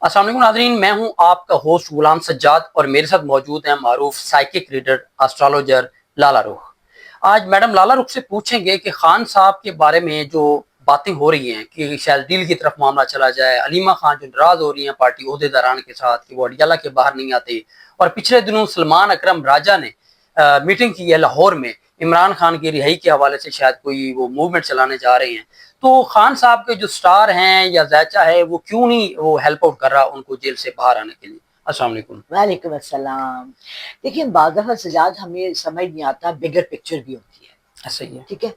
السلام علیکم ناظرین، میں ہوں آپ کا ہوسٹ غلام سجاد اور میرے ساتھ موجود ہیں معروف سائیکک ریڈر اسٹرالوجر لالا رخ۔ آج میڈم لالا رخ سے پوچھیں گے کہ خان صاحب کے بارے میں جو باتیں ہو رہی ہیں کہ شاید ڈیل کی طرف معاملہ چلا جائے، علیمہ خان جو ناراض ہو رہی ہیں پارٹی عہدیداران کے ساتھ کہ وہ اڈیالہ کے باہر نہیں آتے، اور پچھلے دنوں سلمان اکرم راجہ نے میٹنگ کی ہے لاہور میں، عمران خان کی رہائی کے حوالے سے شاید کوئی وہ موومنٹ چلانے جا رہے ہیں، تو خان صاحب کے جو سٹار ہیں یا زیچہ ہے وہ کیوں نہیں وہ ہیلپ آؤٹ کر رہا ان کو جیل سے باہر آنے کے لیے؟ السلام علیکم۔ وعلیکم السلام۔ دیکھیں بعض دفعہ سجاد ہمیں سمجھ نہیں آتا، بگر پکچر بھی ہوتی ہے، صحیح ہے۔ ٹھیک ہے۔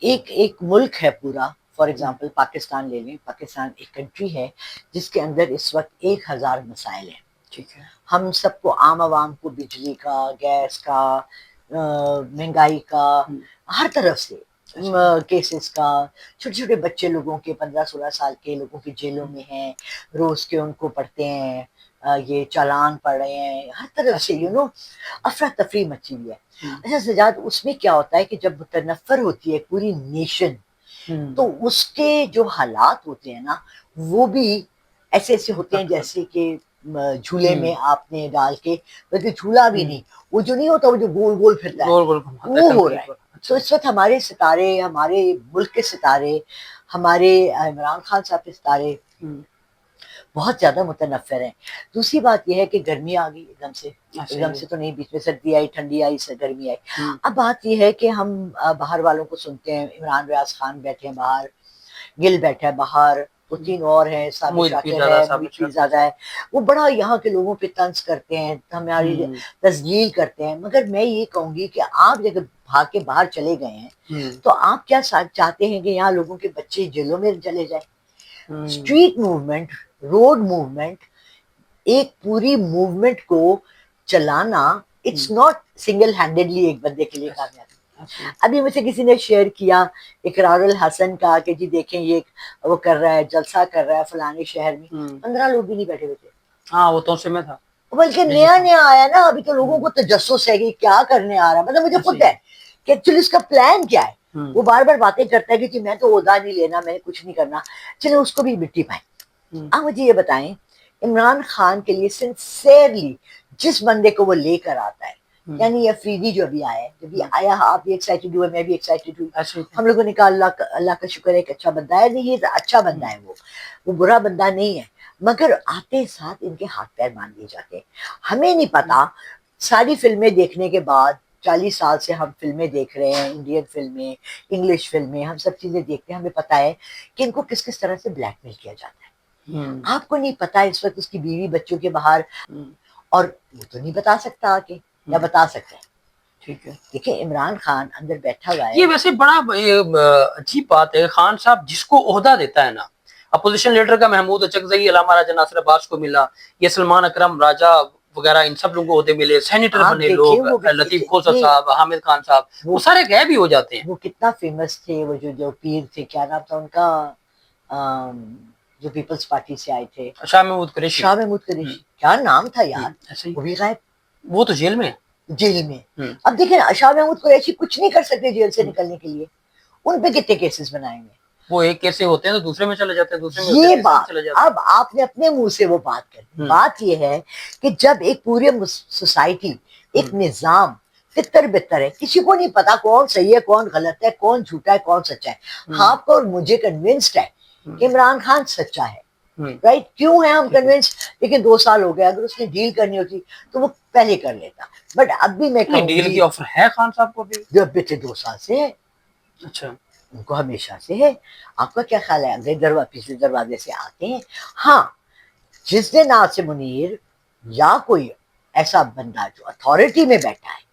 ایک ملک ہے پورا، فار ایگزامپل پاکستان لے لیں، پاکستان ایک کنٹری ہے جس کے اندر اس وقت 1000 مسائل ہیں، ٹھیک ہے۔ ہم سب کو عام عوام کو بجلی کا، گیس کا، مہنگائی کا، ہر طرف سے کیسز کا، چھوٹے چھوٹے بچے لوگوں کے 15-16 سال کے لوگوں کے جیلوں میں ہیں، روز کے ان کو پڑھتے ہیں، یہ چالان پڑھ رہے ہیں، ہر طرف سے افراتفری مچی ہوئی ہے۔ اچھا سجاد، اس میں کیا ہوتا ہے کہ جب متنفر ہوتی ہے پوری نیشن تو اس کے جو حالات ہوتے ہیں نا وہ بھی ایسے ایسے ہوتے ہیں جیسے کہ جھولے میں آپ نے ڈال کے، بلکہ جھولا بھی نہیں، وہ جو نہیں ہوتا وہ جو گول گول پھرتا ہے وہ ہو رہا ہے۔ تو اس وقت ہمارے ستارے، ہمارے ملک کے ستارے، ہمارے عمران خان صاحب کے ستارے بہت زیادہ متنفر ہیں۔ دوسری بات یہ ہے کہ گرمی آ گئی ایک دم سے تو نہیں، بیچ میں سردی آئی، ٹھنڈی آئی، گرمی آئی۔ اب بات یہ ہے کہ ہم باہر والوں کو سنتے ہیں، عمران ریاض خان بیٹھے ہیں باہر، گل بیٹھا ہے باہر، وہ 3 اور ہیں، ثابت شاکر ہے، محیط پیرزادہ ہے، وہ بڑا یہاں کے لوگوں پہ طنز کرتے ہیں، ہماری تذلیل کرتے ہیں۔ مگر میں یہ کہوں گی کہ آپ جب بھاگ کے باہر چلے گئے ہیں تو آپ کیا چاہتے ہیں کہ یہاں لوگوں کے بچے جیلوں میں چلے جائیں؟ اسٹریٹ موومنٹ، روڈ موومنٹ، ایک پوری موومنٹ کو چلانا اٹس ناٹ سنگل ہینڈڈلی ایک بندے کے لیے کامیابی۔ ابھی مجھ سے کسی نے شیئر کیا اقرار الحسن کا کہ جی دیکھیں یہ وہ کر رہا ہے، جلسہ کر رہا ہے فلانے شہر میں، 15 لوگ بھی نہیں بیٹھے ہوئے تھے۔ ہاں وہ تو سے میں تھا، بلکہ نیا نیا آیا نا، ابھی تو لوگوں کو تجسس ہے کہ کیا کرنے آ رہا ہے، مطلب مجھے خود ہے کہ ایکچولی اس کا پلان کیا ہے۔ وہ بار بار باتیں کرتا ہے کہ جی میں تو عہدہ نہیں لینا، میں نے کچھ نہیں کرنا، چلے اس کو بھی مٹی پائیں۔ آپ مجھے یہ بتائیں، عمران خان کے لیے سنسیئرلی جس بندے کو وہ لے کر آتا ہے، یعنی یہ افریدی جو ابھی آیا ہے، جب یہ آیا آپ بھی ایکسائٹڈ ہوئے، میں بھی ایکسائٹڈ ہوئی، ہم لوگوں نے کہا اللہ کا شکر ہے کہ اچھا بندہ ہے، نہیں یہ اچھا بندہ ہے، وہ برا بندہ نہیں ہے، مگر آتے ساتھ ان کے ہاتھ پیر باندھ دیے جاتے ہیں۔ ہمیں نہیں پتا، ساری فلمیں دیکھنے کے بعد 40 سال سے ہم فلمیں دیکھ رہے ہیں، انڈین فلمیں، انگلش فلمیں، ہم سب چیزیں دیکھتے ہیں، ہمیں پتا ہے کہ ان کو کس کس طرح سے بلیک میل کیا جاتا ہے۔ آپ کو نہیں پتا اس وقت اس کی بیوی بچوں کے باہر، اور وہ تو نہیں بتا سکتا آ کے، یا بتا سکتا ہے؟ ٹھیک ہے۔ دیکھیں عمران خان اندر بیٹھا ہوا ہے۔ یہ ویسے بڑا عجیب بات ہے، خان صاحب جس کو عہدہ دیتا ہے نا، اپوزیشن لیڈر کا محمود اچکزئی علامہ راجہ ناصر عباس کو ملا، یہ سلمان اکرم راجہ وغیرہ ان سب لوگوں کو عہدے ملے، سینیٹر بنے لوگ، لطیف کھوسہ صاحب، حامد خان صاحب، وہ سارے غائب ہی ہو جاتے ہیں۔ وہ کتنا فیمس تھے، وہ جو پیر تھے، کیا نام تھا ان کا، جو پیپلز پارٹی سے آئے تھے، شاہ محمود قریشی، کیا نام تھا یار، وہ بھی غائب، وہ تو جیل میں، جیل میں۔ اب دیکھیں شاہ محمود قریشی کچھ نہیں کر سکتے جیل سے نکلنے کے لیے، ان پہ کتنے کیسز بنائیں گے؟ وہ ایک کیسے ہوتے ہیں تو دوسرے میں چلے جاتے ہیں، دوسرے میں یہ بات اب آپ نے اپنے منہ سے وہ بات کر، بات یہ ہے کہ جب ایک پورے سوسائٹی، ایک نظام تتر بتر ہے، کسی کو نہیں پتا کون صحیح ہے کون غلط ہے، کون جھوٹا ہے کون سچا ہے۔ آپ کو اور مجھے کنونسڈ ہے کہ عمران خان سچا ہے، رائٹ؟ کیوں ہے ہم کنونس؟ لیکن 2 سال ہو گئے، اگر اس نے ڈیل کرنی ہوتی تو وہ پہلے کر لیتا، بٹ اب بھی میں کہوں ڈیل کی آفر ہے خان صاحب کو بھی، جو پچھلے 2 سال سے ہے، اچھا ان کو ہمیشہ سے ہے۔ آپ کا کیا خیال ہے؟ اگلے پچھلے دروازے سے آتے ہیں۔ ہاں، جس دن ناصر منیر یا کوئی ایسا بندہ جو اتھارٹی میں بیٹھا ہے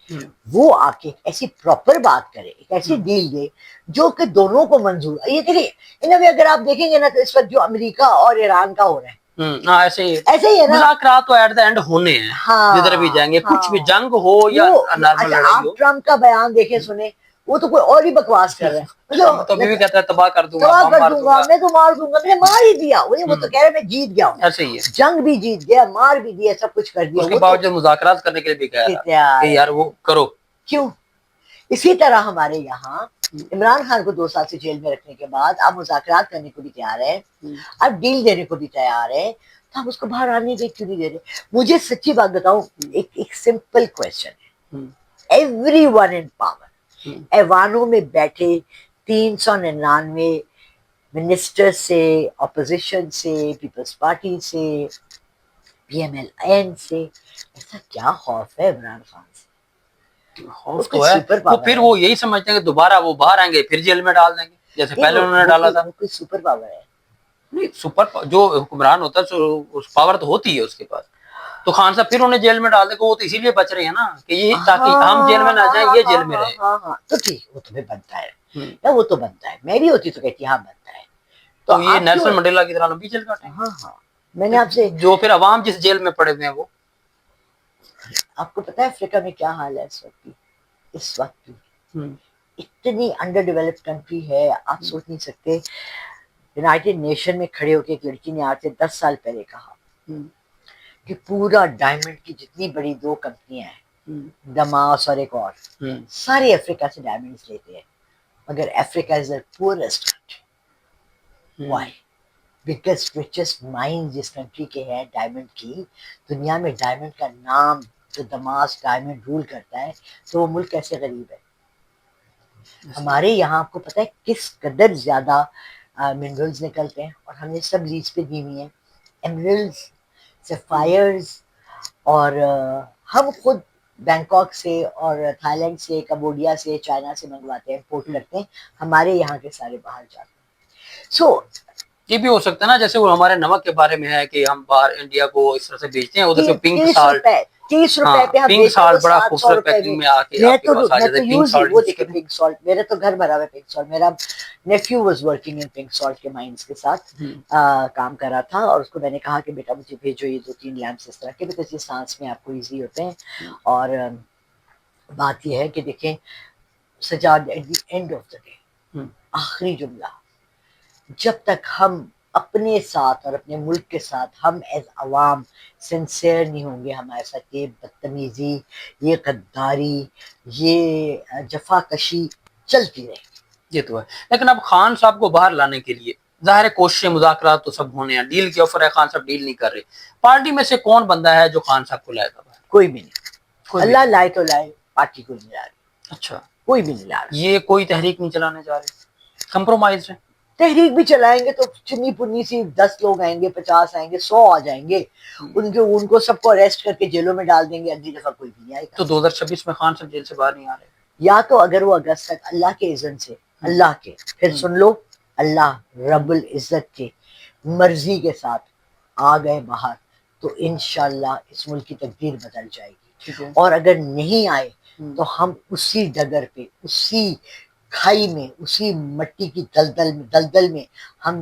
وہ آ کے ایسی پراپر بات کرے، ایک ایسی ڈیل دے جو کہ دونوں کو منظور۔ یہ دیکھیں انہیں اگر آپ دیکھیں گے نا تو اس وقت جو امریکہ اور ایران کا ہو رہا ہے ایسے ہی ہے نا، مذاکرات تو ایٹ دا اینڈ ہونے ہیں، جدھر بھی جائیں گے، کچھ بھی جنگ ہو یا نارمل لڑائی ہو۔ آپ ٹرمپ کا بیان دیکھیں سنیں، وہ تو کوئی اور ہی بکواس کر رہا ہے، تو بھی کہتا ہے تباہ کر دوں گا، میں تو مار دوں گا، میں نے مار ہی دیا، وہ تو کہہ رہے میں جیت گیا ہوں، ایسے ہی ہے، جنگ بھی جیت گیا، مار بھی دیا، سب کچھ کر دیا، اس کے باوجود مذاکرات کرنے کے لیے بھی کہہ رہا کہ یار وہ کرو۔ کیوں؟ اسی طرح ہمارے یہاں عمران خان کو 2 سال سے جیل میں رکھنے کے بعد اب مذاکرات کرنے کو بھی تیار ہے، اب ڈیل دینے کو بھی تیار ہے، تو آپ اس کو باہر آنے دے کیوں نہیں دے رہے؟ مجھے سچی بات بتاؤں، ایک سمپل کوشچن ہے، ایوری ون ان پاور، ایوانوں میں بیٹھے 399 منسٹر سے، اپوزیشن سے، پیپلز پارٹی سے، پی ایم ایل این سے، ایسا کیا خوف ہے عمران خان سے؟ خوف تو ہے، سپر وہ پاور پھر ہے، وہ یہی سمجھتے ہیں کہ دوبارہ وہ باہر آئیں گے پھر جیل میں ڈال دیں گے جیسے پہلے انہوں نے ڈالا تھا. وہ کوئی سپر پاور ہے؟ نہیں، سپر جو حکمران ہوتا ہے پاور تو ہوتی ہے اس کے پاس. تو خان صاحب پھر انہیں جیل میں ڈال دیں گے، وہ تو اسی لیے بچ رہے ہیں نا کہ یہ تاکہ ہم جیل میں نہ جائیں، یہ جیل میں رہے. ہاں تو ٹھیک، وہ تمہیں بنتا ہے، وہ تو بنتا ہے، میں بھی ہوتی تو کہتی ہاں بنتا ہے. تو یہ آپ نیلسن منڈیلا کی طرح لمبی جیل کاٹیں گے. ہاں میں نے آپ سے، جو پھر عوام جس جیل میں پڑے ہوئے ہیں وہ. آپ کو پتا ہے افریقہ میں کیا حال ہے اس وقت کی؟ اتنی انڈر ڈیولپڈ کنٹری ہے، آپ سوچ نہیں سکتے. یونائٹڈ نیشن میں کھڑے ہو کے ایک لڑکی نے آج سے 10 سال پہلے کہا کہ پورا ڈائمنڈ کی جتنی بڑی 2 کمپنیاں ہیں، دماس اور ایک اور، سارے افریقہ سے ڈائمنڈز لیتے ہیں، مگر Africa is the poorest country. Why? Biggest richest mines جس کنٹری کے ہیں ڈائمنڈ کی، دنیا میں ڈائمنڈ کا نام جو دماس ڈائمنڈ رول کرتا ہے، تو وہ ملک کیسے غریب ہے؟ ہمارے یہاں آپ کو پتہ ہے کس قدر زیادہ منرلز نکلتے ہیں، اور ہم نے سب لیز پہ دی ہوئی ہیں، ایمرلز، سیفائرز، اور ہم خود بینکاک سے اور تھائی لینڈ سے، کمبوڈیا سے، چائنا سے منگواتے ہیں، امپورٹ کرتے ہیں، ہمارے یہاں کے سارے باہر جاتے ہیں. سو یہ بھی ہو سکتا ہے نا، جیسے وہ ہمارے نمک کے بارے میں ہے کہ ہم باہر انڈیا کو اس طرح سے بیچتے ہیں، ادھر سے پنک سالٹ، 30 روپے پہ ہم پنک بیچیں، وہ سالٹ بڑا 700 خوبصورت روپے میں. پیکنگ میں آ کے میں آپ کے پاس آ جاتا ہے. پنک یوز ہی، سالٹ وہ یوز دیکھیں کریں. پنک سالٹ، میرا تو گھر بھرا ہوا ہے پنک سالٹ. میرا nephew was working in pink salt کے مائنس کے ساتھ کام کر رہا تھا، اور اس کو میں نے کہا کہ بیٹا مجھے بھیجو یہ 2-3 لیمپس اس طرح کے، بیکاز یہ سانس میں آپ کو ایزی ہوتے ہیں. اور بات یہ ہے کہ دیکھیں Sajjad, at the end of the day, آخری جملہ، جب تک ہم اپنے ساتھ اور اپنے ملک کے ساتھ ہم ایز عوام سنسیئر نہیں ہوں گے، ہمارے ساتھ یہ بدتمیزی، یہ غداری، یہ جفا کشی چلتی رہے گی. یہ تو ہے. لیکن اب خان صاحب کو باہر لانے کے لیے ظاہر ہے کوششیں، مذاکرات تو سب ہونے ہیں، ڈیل کی آفر ہے، خان صاحب ڈیل نہیں کر رہے. پارٹی میں سے کون بندہ ہے جو خان صاحب کو لائے گا باہر؟ کوئی بھی نہیں. کوئی اللہ لائے تو لائے، پارٹی کوئی نہیں لا رہی. اچھا، کوئی بھی نہیں لا رہا. یہ کوئی تحریک نہیں چلانے جا رہے، کمپرومائز ہے. تحریک بھی چلائیں گے تو چنی پنی سی 10 لوگ آئیں گے، 50 آئیں گے، 100 آ جائیں گے، ان کو سب کو اریسٹ کر کے جیلوں میں ڈال دیں گے، اگلی دفعہ کوئی بھی نہیں آئے گا. تو 2026 میں خان صاحب جیل سے باہر نہیں آ رہے. یا تو اگر وہ اگست تک اللہ کے اذن سے، اللہ کے، پھر سن لو، اللہ رب العزت کے مرضی کے ساتھ آ گئے باہر، تو انشاءاللہ اس ملک کی تقدیر بدل جائے گی. اور اگر نہیں آئے تو ہم اسی ڈگر پہ، اسی کھائی میں، اسی مٹی کی دلدل میں ہم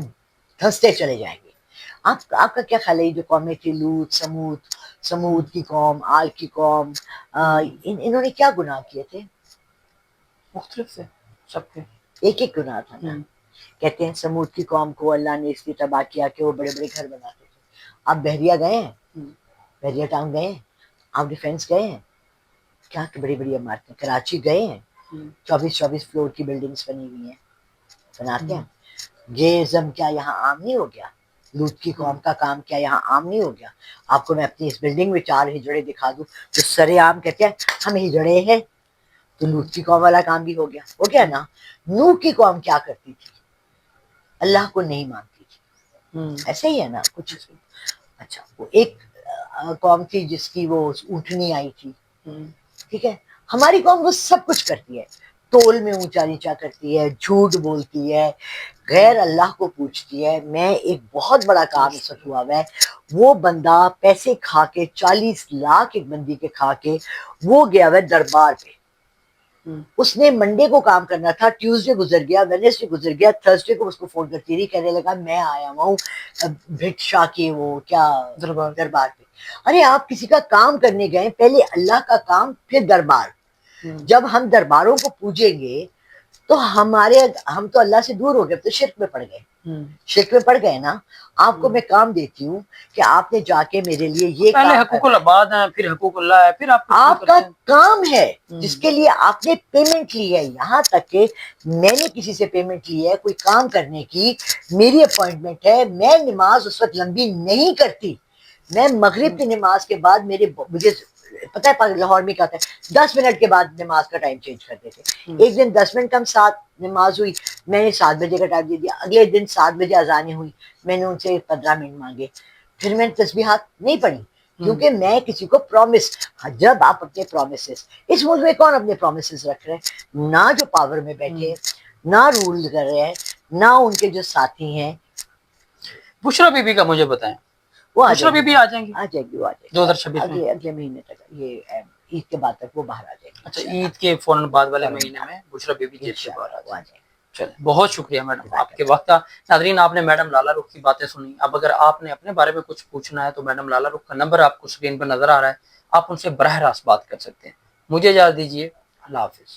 دھنستے چلے جائیں گے. آپ کا کیا خیال ہے؟ جو قومیں تھی لوط، سمود کی قوم، آل کی قوم، انہوں نے کیا گناہ کیے تھے؟ مختلف سے سب کے ایک ایک گناہ تھا نا. کہتے ہیں سمود کی قوم کو اللہ نے اس لیے تباہ کیا کہ وہ بڑے بڑے گھر بناتے تھے. آپ بحریہ گئے ہیں؟ بحریہ ٹاؤن گئے ہیں؟ آپ ڈیفینس گئے ہیں؟ کیا بڑی بڑی عمارتیں. کراچی گئے ہیں؟ 24 فلور کی بلڈنگز بنی ہوئی ہیں، بناتے ہیں. یہ ازم کیا یہاں عام نہیں ہو گیا؟ لوط کی قوم کا کام کیا یہاں عام نہیں ہو گیا؟ آپ کو میں اپنی اس بلڈنگ میں 4 ہجڑے دکھا دوں جو سرے عام کہتے ہیں ہم ہجڑے ہیں. تو لوط کی قوم والا کام بھی ہو گیا نا. نوح کی قوم کیا کرتی تھی؟ اللہ کو نہیں مانتی تھی. ایسے ہی ہے نا کچھ. اچھا، وہ ایک قوم تھی جس کی وہ اونٹنی آئی تھی، ٹھیک ہے. ہماری قوم وہ سب کچھ کرتی ہے، تول میں اونچا نیچا کرتی ہے، جھوٹ بولتی ہے، غیر اللہ کو پوچھتی ہے. میں ایک بہت بڑا کام اس وقت ہوا ہے، وہ بندہ پیسے کھا کے 40 لاکھ ایک بندی کے کھا کے وہ گیا ہے دربار پہ. اس نے منڈے کو کام کرنا تھا، ٹیوزڈے گزر گیا، ویڈنسڈے گزر گیا، تھرسڈے کو اس کو فون کرتی رہی، کہنے لگا میں آیا ہوں بھٹ شاہ کے وہ کیا دربار پہ. ارے آپ کسی کا کام کرنے گئے، پہلے اللہ کا کام پھر دربار. جب ہم درباروں کو پوجیں گے تو ہم تو اللہ سے دور ہو گئے، تو شرک میں پڑ گئے. شرک میں پڑ گئے نا. آپ کو میں کام دیتی ہوں کہ آپ نے جا کے میرے لیے یہ پہلے کام حقوق العباد ہیں، پھر حقوق اللہ ہے، پھر آپ کا کام ہے جس کے لیے آپ نے پیمنٹ لی ہے. یہاں تک کہ میں نے کسی سے پیمنٹ لی ہے کوئی کام کرنے کی، میری اپوائنٹمنٹ ہے، میں نماز اس وقت لمبی نہیں کرتی میں مغرب کی نماز کے بعد مجھے پتہ ہے لاہور میں کیا ہوتا ہے 10 منٹ کے بعد نماز کا ٹائم چینج کر دیتے. ایک دن 10 منٹ کم 7 نماز ہوئی, میں نے 7 بجے کا ٹائم دے دیا. اگلے دن 7 بجے اذانیں ہوئی, میں نے ان سے 15 منٹ مانگے. پھر میں نے تسبیحات نہیں پڑھی کیونکہ میں کسی کو پرومس, جب آپ اپنے پرومسز, اس ملک میں کون اپنے پرومسز رکھ رہے ہیں؟ نہ جو پاور میں بیٹھے, نہ رول کر رہے ہیں, نہ ان کے جو ساتھی ہیں. بشرا بی بی کا مجھے بتائیں, وہ بشرا بی بی آ جائیں گی آ جائے گی, وہ آ جائے گی 2026 میں؟ اگلے مہینے تک, یہ عید کے بعد تک وہ باہر آ جائے گی. اچھا, عید کے فوراً بعد والے مہینے میں بشرا بی بی جیل سے باہر آ جائیں گی. چلیں, بہت شکریہ میڈم آپ کے وقت کا. ناظرین, آپ نے میڈم لالہ رخ کی باتیں سنی. اب اگر آپ نے اپنے بارے میں کچھ پوچھنا ہے تو میڈم لالہ رخ کا نمبر آپ کو اسکرین پر نظر آ رہا ہے, آپ ان سے براہ راست بات کر سکتے ہیں. مجھے اجازت دیجیے, اللہ حافظ.